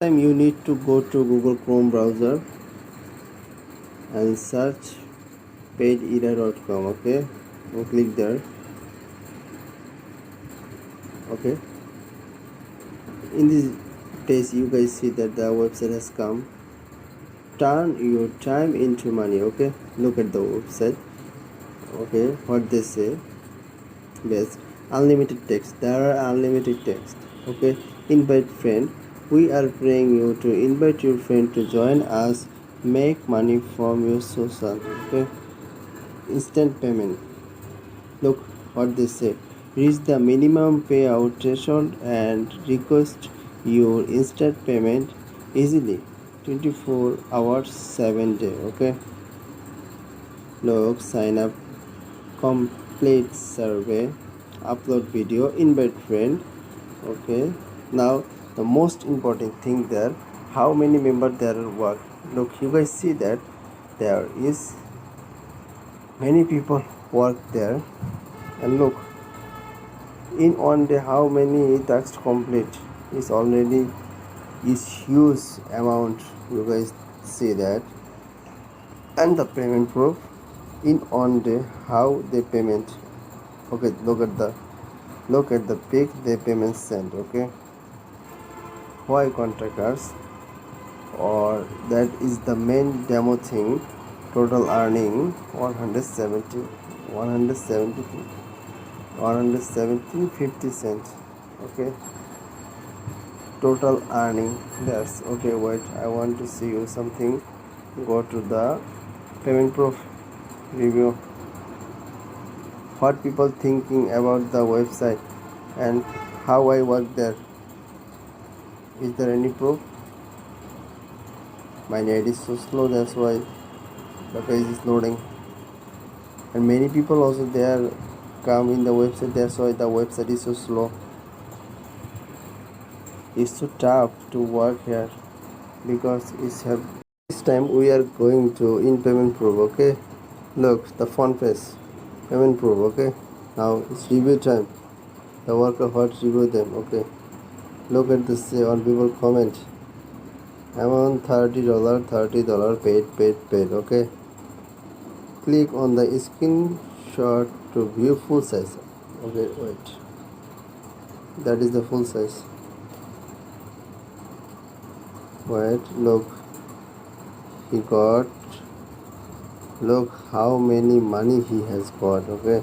Time you need to go to Google Chrome browser and search paidera.com. Okay, and click there. Okay, in this page you guys see that the website has come. Turn your time into money. Okay, look at the website. Okay, what they say. Best unlimited text. There are unlimited text. Okay, invite friend. We are praying you to invite your friend to join us. Make money from your social. Okay, instant payment. Look what they say. Reach the minimum payout threshold and request your instant payment easily. 24 hours 7 day. Okay. Look, sign up, complete survey, upload video, invite friend. Okay. Now the most important thing there, how many members there work. Look, you guys see that there is many people work there, and look in one day how many tasks complete is already is huge amount. You guys see that, and the payment proof in one day how they payment. Okay, look at the pic they payment sent. Okay, why contractors, or that is the main demo thing. Total earning 170 170 170 50 cents. Okay, total earning. That's okay. Wait, I want to see you something. Go to the payment proof review. What people thinking about the website and how I work there. Is there any proof? My net is so slow, that's why the page is loading. And many people also there come in the website, that's why the website is so slow. It's so tough to work here because it's have. This time we are going to in payment proof. Okay, look the font face payment proof. Okay, now it's review time. The worker what review them. Okay, look at this. On people comment amount $30, $30 paid. Okay, click on the screenshot to view full size. Okay, wait, that is the full size. Wait, look, he got, look how many money he has got. Okay,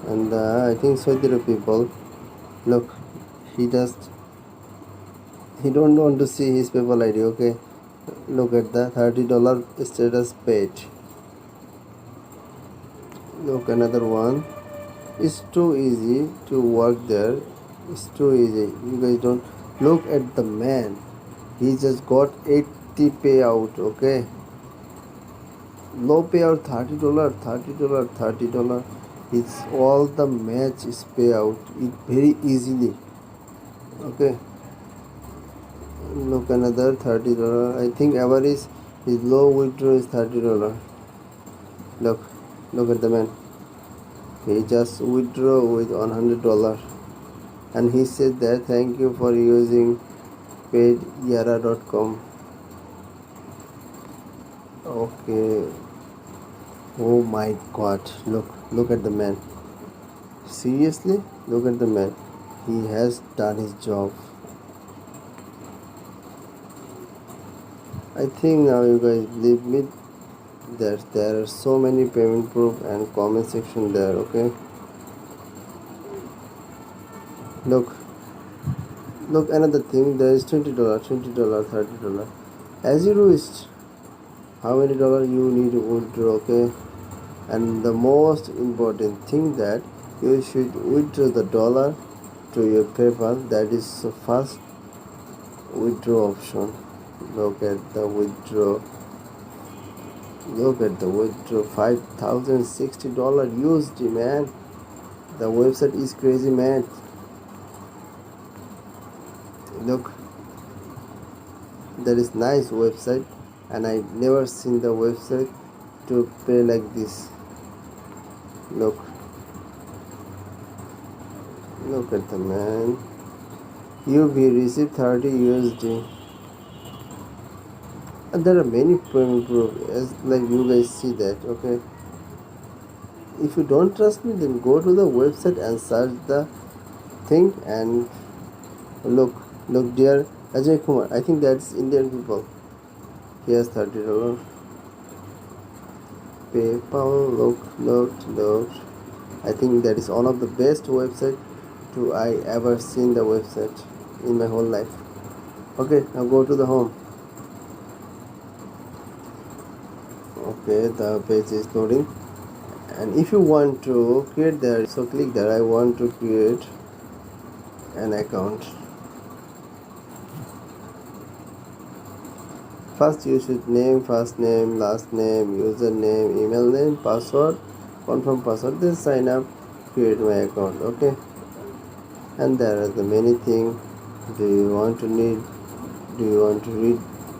and I think Saudi people, look, he don't want to see his PayPal ID. Okay, look at the $30 status paid. Look, another one. It's too easy to work there. It's too easy. You guys don't look at the man. He just got 80 payout. Okay, low payout $30, $30. It's all the match is payout. It very easily. Okay, look another $30. I think average is low withdrawal is $30. Look at the man. He just withdraw with $100, and he said that thank you for using paidera.com. Okay. Oh my God! Look at the man. Seriously, look at the man. He has done his job. I think now you guys believe me that there are so many payment proof and comment section there. Okay, look another thing. There is $20, $30. As you wish, how many dollar you need to withdraw. Okay, and the most important thing that you should withdraw the dollar to your PayPal. That is the first withdraw option. Look at the withdraw. $5,060 USD, man. The website is crazy, man. Look, that is nice website, and I never seen the website to pay like this. Look at the man. You will receive 30 USD. And there are many payment proof as like you guys see that. Okay, if you don't trust me, then go to the website and search the thing and look. Look, dear Ajay Kumar, I think that's Indian people. Here's $30. PayPal, look. I think that is one of the best website to I ever seen the website in my whole life. Okay, now go to the home. Okay, the page is loading, and if you want to create there, so click there. I want to create an account. First you should name, first name, last name, username, email name, password, confirm password, then sign up, create my account. Okay, and there are the many things. Do you want to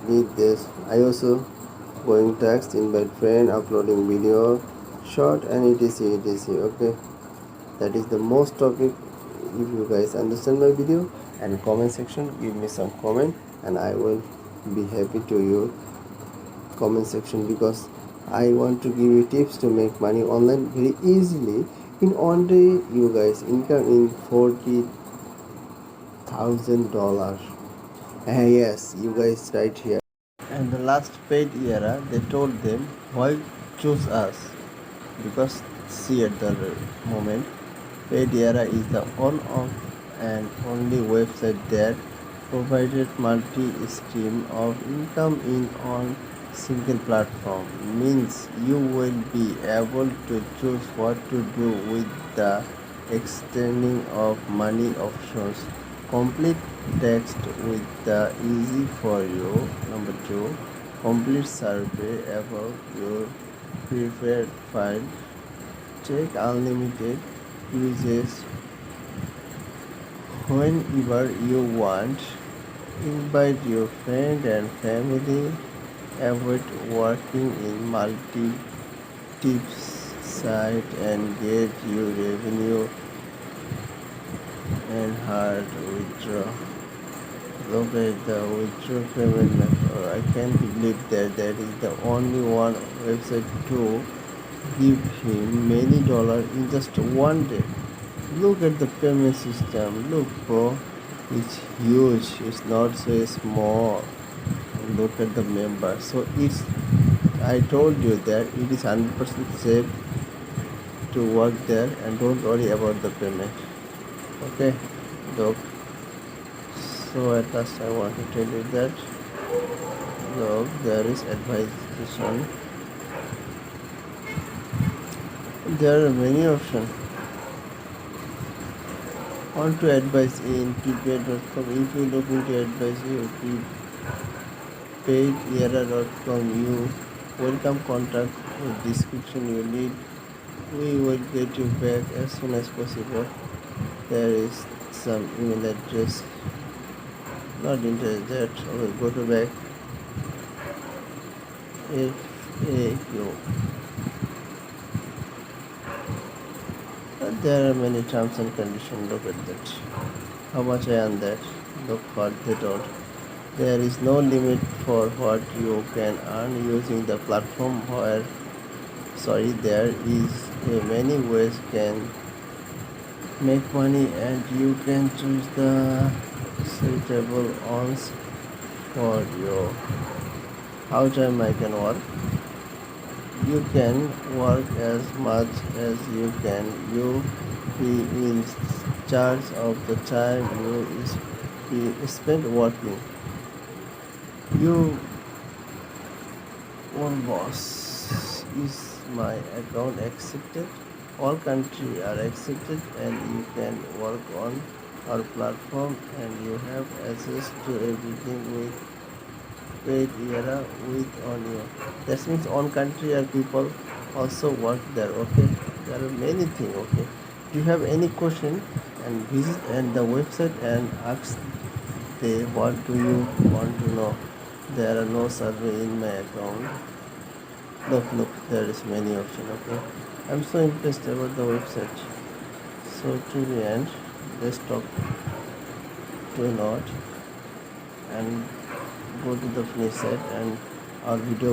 read this? I also going text, invite friend, uploading video short, and etc. Okay, that is the most topic. If you guys understand my video, and comment section, give me some comment, and I will be happy to you comment section, because I want to give you tips to make money online very easily. In one day you guys income in $40,000. Yes, you guys right here. And the last paid era, they told them why choose us, because see at the moment paid era is the one of and only website that provided multi-stream of income in on single platform. Means you will be able to choose what to do with the extending of money options. Complete text with the easy for you. Number 2, complete survey about your preferred file. Check unlimited uses whenever you want. Invite your friend and family. Avoid working in multi-tips site and get your revenue and hard withdraw. Look at the withdraw payment method. I can't believe that is the only one website to give him many dollars in just one day. Look at the payment system. Look, bro, it's huge. It's not so small. Look at the member. So it's. I told you that it is 100% safe to work there, and don't worry about the payment. Okay, look. So at last I want to tell you that look, there is advice. There are many options. Want to advise in prepaid.com. If you look into advice, you paidera.com, you welcome contact with description you need. We will get you back as soon as possible. There is some email address. Not interested. Okay, go to back. FAQ. There are many terms and conditions. Look at that. How much I earn that? Look what they told. There is no limit for what you can earn using the platform. There is many ways can make money, and you can choose the suitable ones for you. How time I can work? You can work as much as you can. You be in charge of the time you spend working. You own boss. Is my account accepted? All countries are accepted, and you can work on our platform, and you have access to everything with paid era with on you. That means on country are people also work there. Okay, there are many things. Okay, do you have any question, and visit and the website and ask they what do you want to know. There are no survey in my account. Look, there is many option. Okay, I'm so impressed about the website. So to the end, let's talk to not and go to the finish site and our video